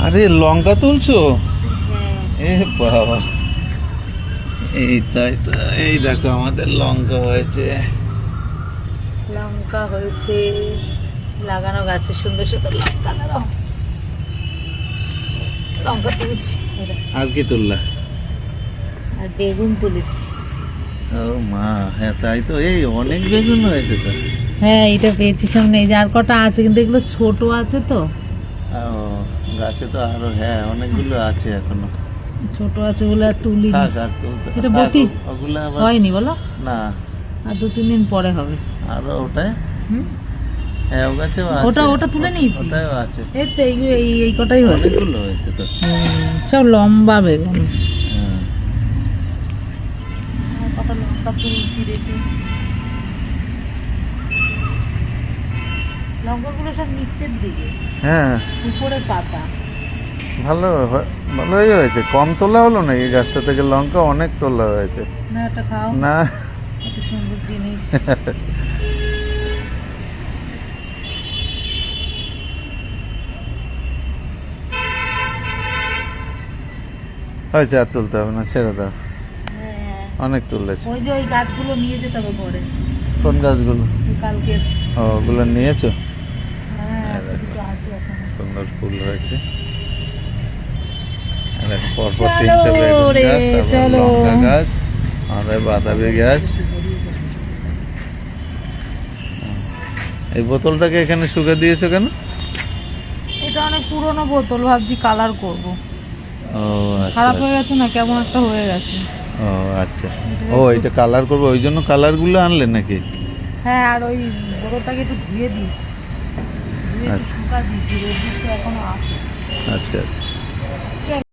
আরে লঙ্কা তুলছো? এ বাবা, এই তাই তো, এই দেখো আমাদের লঙ্কা হয়েছে। লঙ্কা হয়েছে, লাগানো গাছে সুন্দর সুন্দর লঙ্কা। দাঁড়াও, লঙ্কা তুলছি। আর কি তুললা? আর বেগুন তুলেছি। ও মা, হ্যাঁ তাই তো, এই অনেক বেগুন হয়েছে তো। হ্যাঁ, এটা পেয়েছি সামনে, এই যে আর কটা আছে, কিন্তু এগুলো ছোট আছে তো। ও, গাছে তো আরো, হ্যাঁ অনেকগুলো আছে এখনো। ছোট আছে বলে আর তুলিনি। থাক, আর তুলতে এটা থাক, বতি ওগুলা আবার হয়নি বলো? না, আর 2-3 দিন পরে হবে। আরো ওটাই, হুম, হ্যাঁ ও গাছেও আছে। ওটা তুলে নিয়েছি। ওটাও আছে, এই তো এই কটাই হয়েছে। অনেকগুলো হয়েছে তো। সব লম্বা বেগুন। হ্যাঁ। কটা লঙ্কা তুলছি দেখি। লঙ্কাগুলো সব নিচের দিকে, হ্যাঁ উপরে পাতা। ভালোই হয়েছে, কম তোলা হলো না এই গাছটা থেকে লঙ্কা, অনেক তোলা হয়েছে। না, একটা খাও, না, এত সুন্দর জিনিস। হয়েছে, আর তুলতে হবে না, ছেড়ে দাও, হ্যাঁ, অনেক তুলেছে। ওই যে ওই গাছগুলো নিয়ে যেতে হবে ঘরে, কোন গাছগুলো? কালকের। ও, ওগুলো নিয়েছো? হ্যাঁ, দুটো আছে এখনো। সুন্দর ফুল হয়েছে। আর এখন পরপর চলো 3টে বেগুন রে, গাছ, তারপর চলো। লঙ্কা গাছ, আমাদের বাতাবি গাছ। এই বোতলটাকে এখানে শুকে দিয়েছো কেন? এটা অনেক পুরনো বোতল, ভাবছি কালার করব। ও আচ্ছা, খারাপ হয়ে গেছে না, কেমন একটা হয়ে গেছে। ও আচ্ছা, ও এটা কালার করবো, ওই জন্য কালারগুলো আনলে নাকি? হ্যাঁ, আর ওই বোতলটাকে একটু ধুয়ে দিয়েছি, ধুয়ে আচ্ছা। শুকা দিয়েছি, রোদ এখনো আছে। আচ্ছা আচ্ছা।